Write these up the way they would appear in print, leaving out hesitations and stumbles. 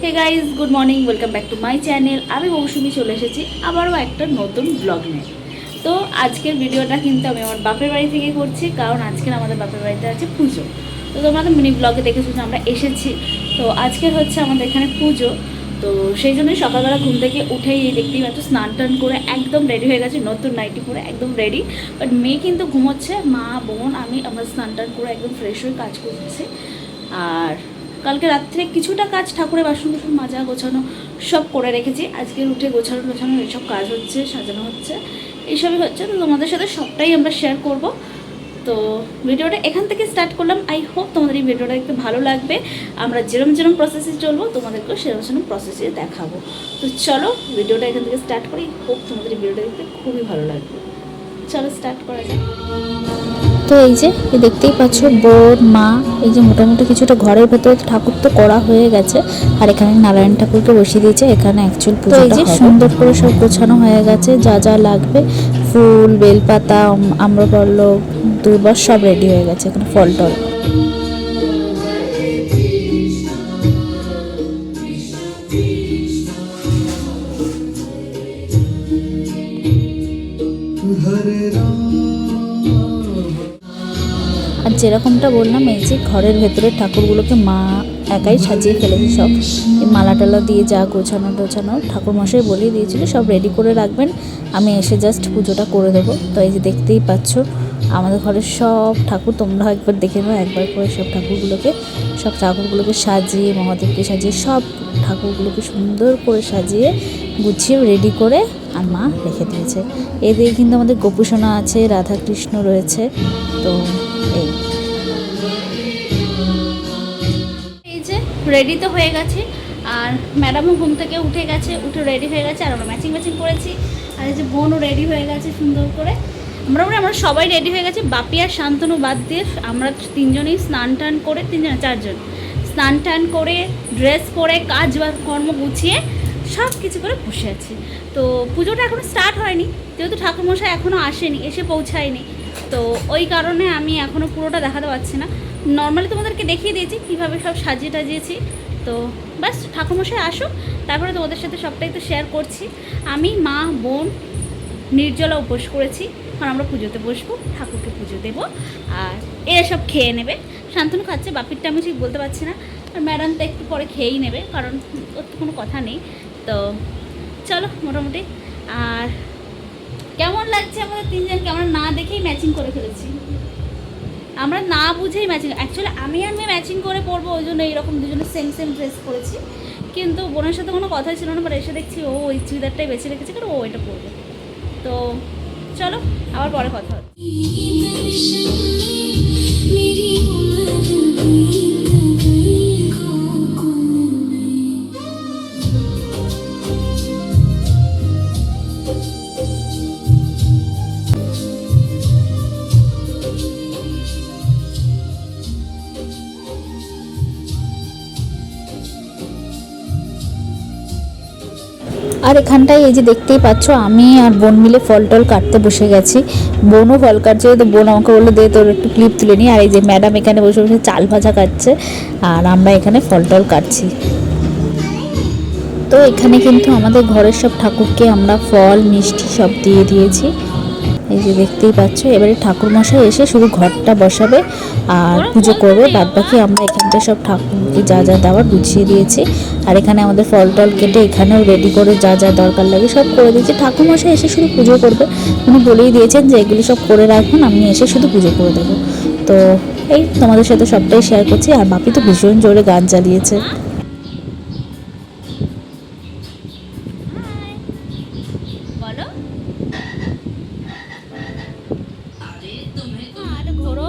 Hey guys, good morning, welcome back to my channel. আমি মৌসুমি চলে এসেছি আবারও একটা নতুন ব্লগ নিয়ে। তো আজকের ভিডিওটা কিন্তু আমি আমার বাপের বাড়ি থেকে করছি, কারণ আজকের আমাদের বাপের বাড়িতে আছে পুজো। তো তোমরা তো মিনি ব্লগে দেখেছো যে আমরা এসেছি। তো আজকের হচ্ছে আমাদের এখানে পুজো। তো সেই জন্যই সকালবেলা ঘুম থেকে উঠেই দেখতেই পাচ্ছ স্নান টান করে একদম রেডি হয়ে গেছে, নতুন নাইটি পরে একদম রেডি। বাট মেয়ে কিন্তু ঘুমোচ্ছে, মা বোন আমরা স্নান টান করে একদম ফ্রেশ হয়ে কাজ করছি। আর কালকে রাত্রে কিছুটা কাজ, ঠাকুরের বাসন টাসন মাজা গোছানো সব করে রেখেছি। আজকে উঠে গোছানো টোছানো এইসব কাজ হচ্ছে, সাজানো হচ্ছে, এইসবই হচ্ছে। তো তোমাদের সাথে সবটাই আমরা শেয়ার করব। তো ভিডিওটা এখান থেকে স্টার্ট করলাম। আই হোপ তোমাদের এই ভিডিওটা দেখতে ভালো লাগবে। আমরা যেরম প্রসেসে চলবো তোমাদেরকেও সেরকম প্রসেসে দেখাবো। তো চলো ভিডিওটা এখান থেকে স্টার্ট করি। হোপ তোমাদের এই ভিডিওটা দেখতে খুবই ভালো লাগবে। চলো স্টার্ট করা যায়। তো এই যে দেখতেই পাচ্ছ বোন মা এই যে মোটামুটি কিছুটা ঘরের ভেতরে ঠাকুর তো করা হয়ে গেছে, আর এখানে নারায়ণ ঠাকুরকে বসিয়ে দিয়েছে। এখানে অ্যাকচুয়াল পুজোটা হবে। তো এই যে সুন্দর করে সব গোছানো হয়ে গেছে, যা যা লাগবে ফুল, বেলপাতা, আম্রপল্লব, দুর্বা সব রেডি হয়ে গেছে। এখানে ফল টল আর যেরকমটা বললাম, এই যে ঘরের ভেতরের ঠাকুরগুলোকে মা একাই সাজিয়ে ফেলেছে। সব এই মালা টালা দিয়ে যা গোছানো টোছানো ঠাকুরমশাই বলেই দিয়েছিল সব রেডি করে রাখবেন, আমি এসে জাস্ট পুজোটা করে দেবো। তো এই যে দেখতেই পাচ্ছ আমাদের ঘরের সব ঠাকুর, তোমরা একবার দেখে নাও একবার করে সব ঠাকুরগুলোকে সাজিয়ে, মহাদেবকে সাজিয়ে, সব ঠাকুরগুলোকে সুন্দর করে সাজিয়ে গুছিয়ে রেডি করে আর মা রেখে দিয়েছে। এদিকে কিন্তু আমাদের গোপুসোনা আছে, রাধাকৃষ্ণ রয়েছে। তো এই যে রেডি তো হয়ে গেছে, আর ম্যাডামও ঘুম থেকে উঠে গেছে, উঠে রেডি হয়ে গেছে, আর আমরা ম্যাচিং করেছি। আর এই যে বোনও রেডি হয়ে গেছে সুন্দর করে। আমরা সবাই রেডি হয়ে গেছি, বাপি আর শান্তনু বাদ দিয়ে। আমরা তিনজনেই স্নান টান করে, চারজন স্নান টান করে, ড্রেস পরে, কাজ বা কর্ম গুছিয়ে সব কিছু করে বসে আছি। তো পুজোটা এখনও স্টার্ট হয়নি, যেহেতু ঠাকুরমশাই এখনও আসেনি, এসে পৌঁছায়নি। তো ওই কারণে আমি এখনও পুরোটা দেখাতে পারছি না। নর্মালি তোমাদেরকে দেখিয়ে দিয়েছি কীভাবে সব সাজিয়ে টাজিয়েছি। তো বাস ঠাকুরমশাই আসুক, তারপরে তোমাদের সাথে সবটাই তো শেয়ার করছি। আমি, মা, বোন নির্জলা উপোস করেছি, কারণ আমরা পুজোতে বসবো, ঠাকুরকে পুজো দেবো, আর এরা সব খেয়ে নেবে। শান্তনু খাচ্ছে, বাপিরটা আমি ঠিক বলতে পারছি না। আর ম্যাডাম তো একটু পরে খেয়েই নেবে, কারণ ওর তো কোনো কথা নেই। তো চলো মোটামুটি। আর কেমন লাগছে আমাদের তিনজনকে? আমরা না দেখেই ম্যাচিং করে ফেলেছি, আমরা না বুঝেই ম্যাচিং। অ্যাকচুয়ালি আমি আর মেয়ে ম্যাচিং করে পরবো, ওই জন্য এইরকম দুজনে সেম ড্রেস পরেছি। কিন্তু বোনের সাথে কোনো কথাই ছিল না, বাট এসে দেখছি ও ওই চুড়িদারটাই বেছে রেখেছে, কারণ ও এটা পরবে। তো চলো আবার পরে কথা হচ্ছে। আর এখানটায় এই যে দেখতেই পাচ্ছ আমি আর বোন মিলে ফল টল কাটতে বসে গেছি। বোনও ফল কাটছে, তো বোন আমাকে বললো দে তোর একটু ক্লিপ তুলে নিই। আর এই যে ম্যাডাম এখানে বসে বসে চাল ভাজা কাটছে, আর আমরা এখানে ফল টল কাটছি। তো এখানে কিন্তু আমাদের ঘরের সব ঠাকুরকে আমরা ফল মিষ্টি সব দিয়ে দিয়েছি। এই যে দেখতেই পাচ্ছ, এবারে ঠাকুরমশাই এসে শুধু ঘরটা বসাবে আর পুজো করবে। বাদবাকি আমরা এখানটা সব ঠাকুরকে যা যা দেওয়ার গুছিয়ে দিয়েছি। আর এখানে আমাদের ফল টল কেটে এখানেও রেডি করে যা যা দরকার লাগে সব করে দিয়েছি। ঠাকুরমশাই এসে শুধু পুজো করবে, উনি বলেই দিয়েছেন যে এগুলি সব করে রাখবেন, আমি এসে শুধু পুজো করে দেবো। তো এই তোমাদের সাথে সবটাই শেয়ার করছি। আর বাপি তো ভীষণ জোরে গান চালিয়েছে। বলো আর ঘোরো।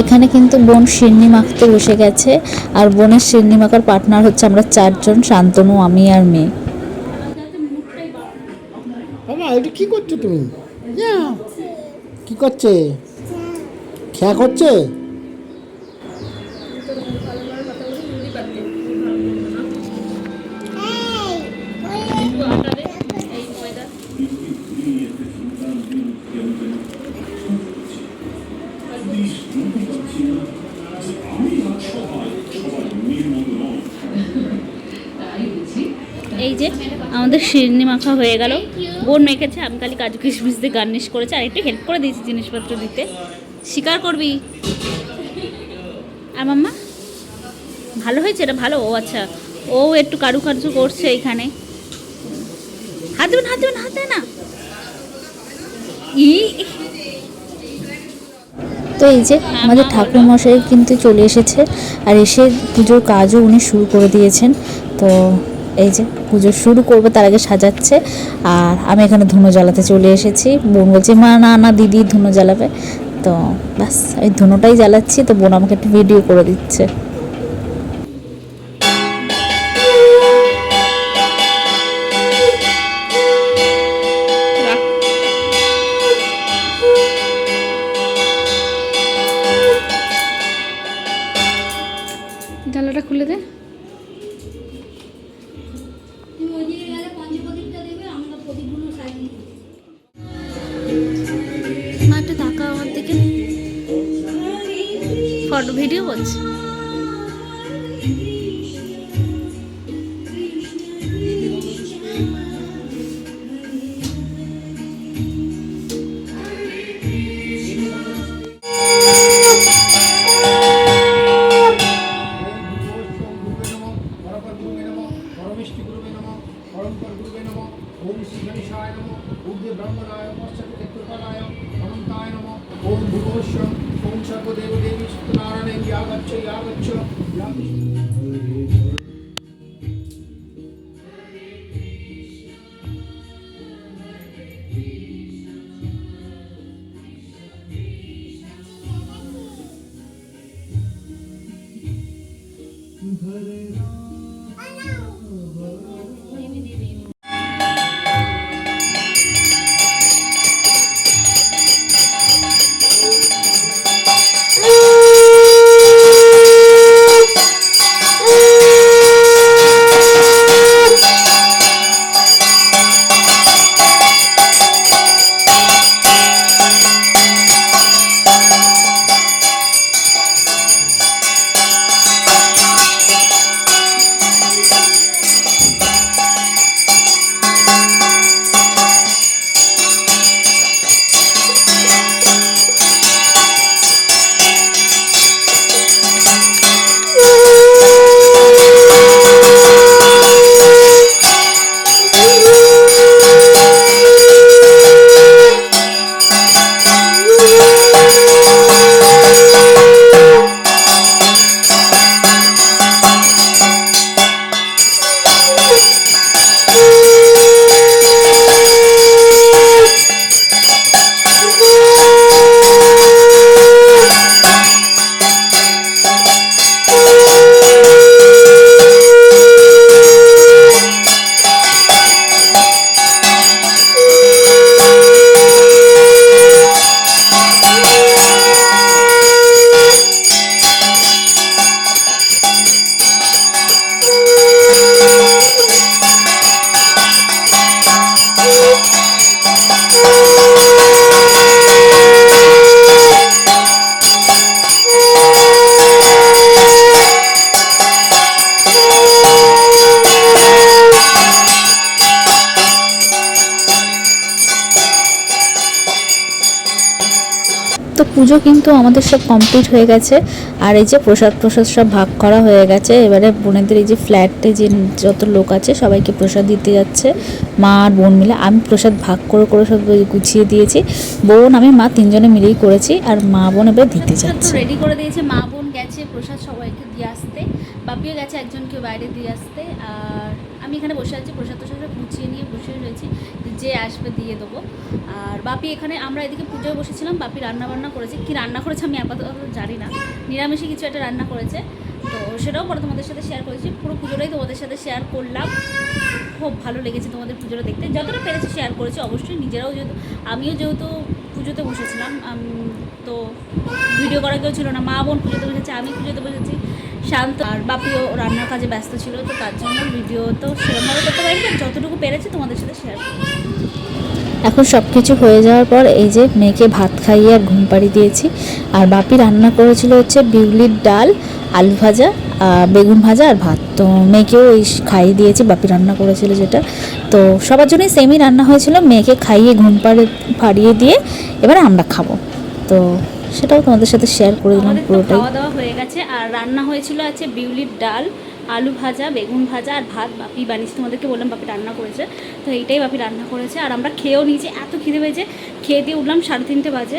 এখানে কিন্তু বোন শিরনি মাখতে বসে গেছে, আর বোনের শিরনি মাখার পার্টনার হচ্ছে আমরা চারজন, শান্তনু, আমি আর মেয়ে। বাবা এটা কি করছো তুমি? কি করছে? খেয়া করছে? এই যে আমাদের শিরনি মাখা হয়ে গেল, বোন মেখেছে, আমি খালি কাজু কিশমিশ দিয়ে গার্নিশ করেছি আর একটু হেল্প করে দিয়েছি জিনিসপত্র দিতে। স্বীকার করবি? আর মাম্মা ভালো হয়েছে? এটা ভালো? ও আচ্ছা, ও একটু কারুকার্য করছে এইখানে। হাত দেবেন, হাত দেবেন, হাত দেয় না। তো এই যে আমাদের ঠাকুর মশাই কিন্তু চলে এসেছে, আর এসে পুজোর কাজও উনি শুরু করে দিয়েছেন। তো এই যে পুজো শুরু করবে তার আগে সাজাচ্ছে, আর আমি এখানে ধুনো জ্বালাতে চলে এসেছি। বোন বলছে মা না না দিদি ধুনো জ্বালাবে, তো ব্যাস এই ধুনোটাই জ্বালাচ্ছি। তো বোন আমাকে একটু ভিডিও করে দিচ্ছে। জানলাটা খুলে দে। মা একটু তাকা আমার দিকে, ফটো ভিডিও করছে। তো পুজো কিন্তু আমাদের সব কমপ্লিট হয়ে গেছে, আর এই যে প্রসাদ সব ভাগ করা হয়ে গেছে। এবারে বোনেদের এই যে ফ্ল্যাটে যে যত লোক আছে সবাইকে প্রসাদ দিতে যাচ্ছে মা আর বোন মিলে। আমি প্রসাদ ভাগ করে সব গুছিয়ে দিয়েছি, বোন আমি মা তিনজনে মিলেই করেছি, আর মা বোন এবার দিতে যাচ্ছে। রেডি করে দিয়েছে, মা বোন গেছে প্রসাদ সবাইকে দিয়ে আসতে, বাপিও গেছে একজনকে বাইরে দিয়ে আসতে, আর আমি এখানে বসে আছি প্রসাদ গুছিয়ে নিয়ে বসে রয়েছি, যে আসবে দিয়ে দেবো। আর বাপি এখানে, আমরা এদিকে পুজোয় বসেছিলাম, বাপি রান্না বান্না করেছে, কি রান্না করেছে আমি আপাতত জানি না, নিরামিষে কিছু একটা রান্না করেছে, তো সেটাও পরে তোমাদের সাথে শেয়ার করেছি। পুরো পুজোটাই তোমাদের সাথে শেয়ার করলাম, খুব ভালো লেগেছে তোমাদের পুজোটা দেখতে, যতটা পেরেছি শেয়ার করেছি। অবশ্যই নিজেরাও যেহেতু, আমিও যেহেতু পুজোতে বসেছিলাম, তো ভিডিও করা কেউ ছিল না, মা বোন পুজোতে বসেছে, আমি পুজোতে বসেছি, শান্ত আর বাপিও রান্নার কাজে ব্যস্ত ছিল, তো তার জন্য ভিডিও তো সেরকমভাবে করতে পারিনি, যতটুকু পেরেছি তোমাদের সাথে শেয়ার করেছি। এখন সব কিছু হয়ে যাওয়ার পর এই যে মেয়েকে ভাত খাইয়ে আর ঘুম পাড়ি দিয়েছি। আর বাপি রান্না করেছিল হচ্ছে বিউলির ডাল আলু ভাজা, বেগুন ভাজা আর ভাত। তো মেয়েকেও এই খাইয়ে দিয়েছি, বাপি রান্না করেছিল যেটা। তো সবার জন্যই সেমই রান্না হয়েছিল, মেয়েকে খাইয়ে ঘুম পাড়িয়ে দিয়ে এবারে আমরা খাবো। তো সেটাও তোমাদের সাথে শেয়ার করে দিলাম আমাদের তো পুরোটাই। খাওয়া দাওয়া হয়ে গেছে আর রান্না হয়েছিল আছে বিউলির ডাল, আলু ভাজা, বেগুন ভাজা আর ভাত। বাপি বানিয়েছে, তোমাদেরকে বললাম বাপি রান্না করেছে, তো এইটাই বাপি রান্না করেছে। আর আমরা খেয়েও নিয়েছি, এত খিদে পেয়েছে, খেয়ে দিয়ে উঠলাম 3:30 বাজে।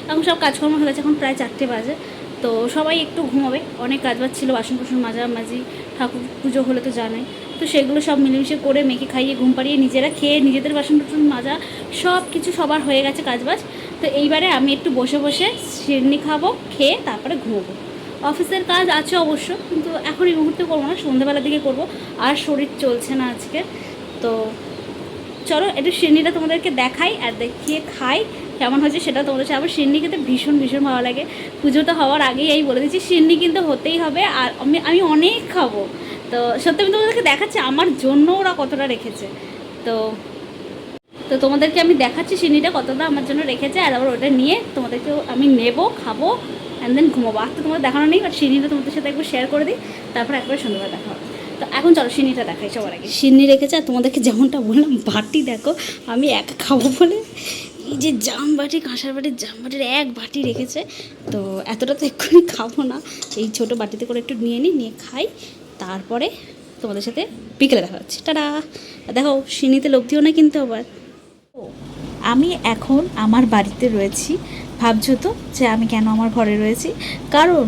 এখন সব কাজকর্ম হয়ে গেছে, এখন প্রায় 4টে বাজে। তো সবাই একটু ঘুমাবে, অনেক কাজ বাজ ছিল, বাসন কুসন মাঝামাঝি, ঠাকুর পুজো হলে তো জানাই। তো সেগুলো সব মিলেমিশে করে মেয়েকে খাইয়ে ঘুম পাড়িয়ে নিজেরা খেয়ে নিজেদের বাসন কুসন মাজা সব কিছু সবার হয়ে গেছে কাজবাজ। তো এইবারে আমি একটু বসে বসে সিরনি খাবো, খেয়ে তারপরে ঘুমোবো। অফিসের কাজ আছে অবশ্য, কিন্তু এখন এই মুহূর্তে করবো না, সন্ধ্যাবেলার দিকে করবো। আর শরীর চলছে না আজকে। তো চলো একটু সিরনিটা তোমাদেরকে দেখাই আর দেখিয়ে খাই কেমন হয়েছে সেটা তোমাদের সাথে। আবার সিরনি খেতে ভীষণ ভীষণ ভালো লাগে। পুজোটা হওয়ার আগেই এই বলে দিচ্ছি, সিরনি কিন্তু হতেই হবে। আর আমি অনেক খাবো। তো সত্যি আমি তোমাদেরকে দেখাচ্ছি আমার জন্য ওরা কতটা রেখেছে। তো তো তোমাদেরকে আমি দেখাচ্ছি সিরনিটা কতটা আমার জন্য রেখেছে। আর আবার ওটা নিয়ে তোমাদেরকেও আমি নেবো, খাবো, অ্যান্ড দেন ঘুমাবো। আর তো তোমাদের দেখানো নেই, বাট সিরনিটা তোমাদের সাথে একবার শেয়ার করে দিই, তারপর একবার সন্ধ্যাবেলা দেখা হবে। তো এখন চলো সিরনিটা দেখাই সবার আগে। সিরনি রেখেছে আর তোমাদেরকে যেমনটা বললাম বাটি দেখো, আমি একা খাবো বলে এই যে জামবাটি, কাঁসার বাটির জামবাটির 1 বাটি রেখেছে। তো এতটা তো এক্ষুনি খাবো না, এই ছোটো বাটিতে করে একটু নিয়ে খাই, তারপরে তোমাদের সাথে বিকেলে দেখা হচ্ছে। টাটা। দেখো সিরনিতে লোক দিও না কিন্তু আবার। আমি এখন আমার বাড়িতে রয়েছি। ভাবছো তো যে আমি কেন আমার ঘরে রয়েছি? কারণ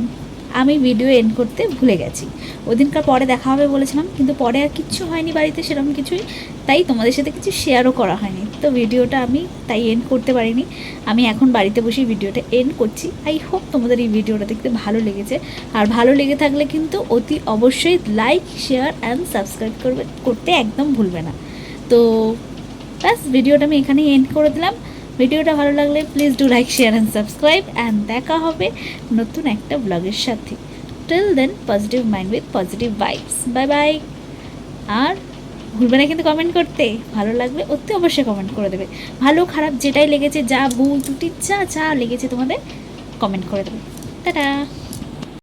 আমি ভিডিও এন্ড করতে ভুলে গেছি। ওদিনকার পরে দেখা হবে বলেছিলাম, কিন্তু পরে আর কিচ্ছু হয়নি বাড়িতে সেরকম কিছুই, তাই তোমাদের সাথে কিছু শেয়ারও করা হয়নি। তো ভিডিওটা আমি তাই এন্ড করতে পারিনি। আমি এখন বাড়িতে বসে ভিডিওটা এন্ড করছি। আই হোপ তোমাদের এই ভিডিওটা দেখতে ভালো লেগেছে। আর ভালো লেগে থাকলে কিন্তু অতি অবশ্যই লাইক, শেয়ার অ্যান্ড সাবস্ক্রাইব করতে একদম ভুলবে না। তো ব্যাস, ভিডিওটা আমি এখানেই এন্ড করে দিলাম। ভিডিওটা ভালো লাগলে please do like, share and subscribe, and দেখা হবে নতুন একটা ব্লগের সাথে। Till then, positive mind with positive vibes. Bye bye. আর ভুলবে না কিন্তু কমেন্ট করতে, ভালো লাগবে অতি অবশ্যই কমেন্ট করে দেবে। ভালো খারাপ যেটাই লেগেছে, যা ভুল ত্রুটি যা লেগেছে তোমাদের কমেন্ট করে দেবে। টাটা।